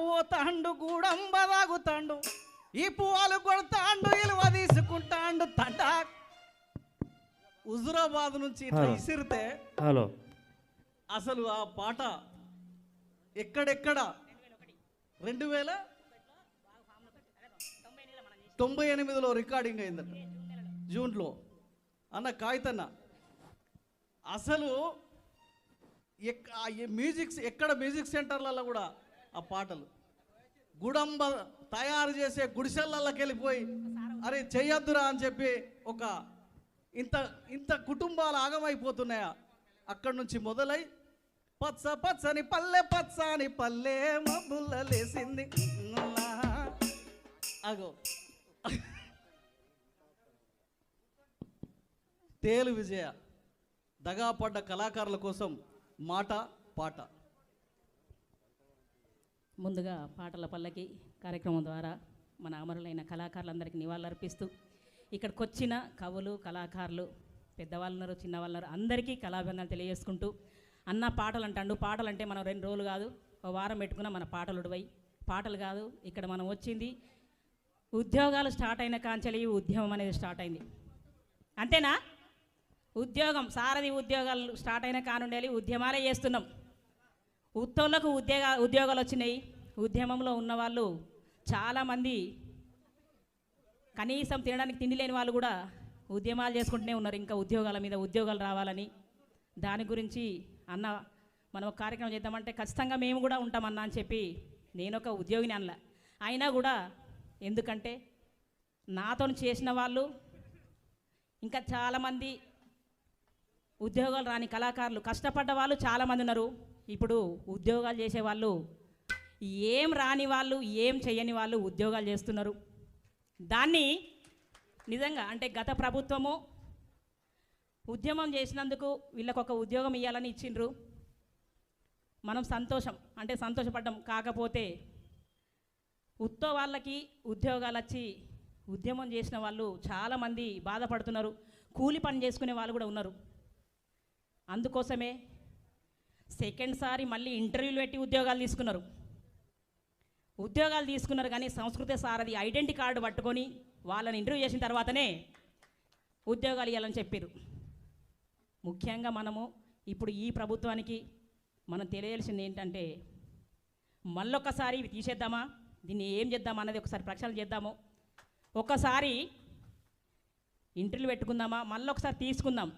పోతాండు గూడంబ తాగుతాండు ఈ పువ్వులు కొడతాండు ఇలువ తీసుకుంటాండు తంట హుజురాబాద్ నుంచి ఇసిరితే హలో అసలు ఆ పాట ఎక్కడెక్కడ 2098లో రికార్డింగ్ అయిందట జూన్లో అన్న కాగితన్న అసలు ఎక్కడ మ్యూజిక్ సెంటర్లలో కూడా ఆ పాటలు గుడంబ తయారు చేసే గుడిసెలకి వెళ్ళిపోయి అరే చెయ్యొద్దురా అని చెప్పి ఒక ఇంత ఇంత కుటుంబాలు ఆగమైపోతున్నాయా అక్కడి నుంచి మొదలై పచ్చ పచ్చని పల్లె పచ్చని పల్లె మబ్బుల్లలేసింది అగో తేలు విజయ దగాపడ్డ కళాకారుల కోసం మాట పాట. ముందుగా పాటల పల్లకి కార్యక్రమం ద్వారా మన అమరులైన కళాకారులందరికీ నివాళులర్పిస్తూ ఇక్కడికి వచ్చిన కవులు కళాకారులు పెద్దవాళ్ళు ఉన్నారు చిన్నవాళ్ళు ఉన్నారు అందరికీ కళాభివందనాలు తెలియజేసుకుంటూ అన్న పాటలు అంటాడు. పాటలు అంటే మనం 2 రోజులు కాదు ఒక వారం పెట్టుకున్న మన పాటలు ఉడివై పాటలు కాదు. ఇక్కడ మనం వచ్చింది ఉద్యోగాలు స్టార్ట్ అయిన కాంచెలి ఉద్యమం అనేది స్టార్ట్ అయింది అంతేనా. ఉద్యోగం సారథి ఉద్యోగాలు స్టార్ట్ అయిన కానుండేది ఉద్యమాలే చేస్తున్నాం. ఉత్తోళ్ళకు ఉద్యోగాలు వచ్చినాయి. ఉద్యమంలో ఉన్నవాళ్ళు చాలామంది కనీసం తినడానికి తిండి లేని వాళ్ళు కూడా ఉద్యమాలు చేసుకుంటూనే ఉన్నారు. ఇంకా ఉద్యోగాల మీద ఉద్యోగాలు రావాలని దాని గురించి అన్న మనం ఒక కార్యక్రమం చేద్దామంటే ఖచ్చితంగా మేము కూడా ఉంటామన్నా అని చెప్పి నేను ఒక ఉద్యోగిని అనలా. అయినా కూడా ఎందుకంటే నాతో చేసిన వాళ్ళు ఇంకా చాలామంది ఉద్యోగాలు రాని కళాకారులు కష్టపడ్డ వాళ్ళు చాలామంది ఉన్నారు. ఇప్పుడు ఉద్యోగాలు చేసేవాళ్ళు ఏం రాని వాళ్ళు ఏం చేయని వాళ్ళు ఉద్యోగాలు చేస్తున్నారు. దాన్ని నిజంగా అంటే గత ప్రభుత్వము ఉద్యమం చేసినందుకు వీళ్ళకు ఒక ఉద్యోగం ఇవ్వాలని ఇచ్చిండ్రు. మనం సంతోషపడ్డాం. కాకపోతే వాళ్ళకి ఉద్యోగాలు వచ్చి ఉద్యమం చేసిన వాళ్ళు చాలామంది బాధపడుతున్నారు. కూలి పని చేసుకునే వాళ్ళు కూడా ఉన్నారు. అందుకోసమే సెకండ్ సారి మళ్ళీ ఇంటర్వ్యూలు పెట్టి ఉద్యోగాలు తీసుకున్నారు కానీ సంస్కృత సారథి ఐడెంటిటీ కార్డు పట్టుకొని వాళ్ళని ఇంటర్వ్యూ చేసిన తర్వాతనే ఉద్యోగాలు ఇవ్వాలని చెప్పారు. ముఖ్యంగా మనము ఇప్పుడు ఈ ప్రభుత్వానికి మనం తెలియాల్సింది ఏంటంటే మళ్ళొక్కసారి ఇవి తీసేద్దామా, దీన్ని ఏం చేద్దామా అన్నది ఒకసారి ప్రక్షాళన చేద్దాము. ఒకసారి ఇంటర్వ్యూ పెట్టుకుందామా, మళ్ళొకసారి తీసుకుందాం.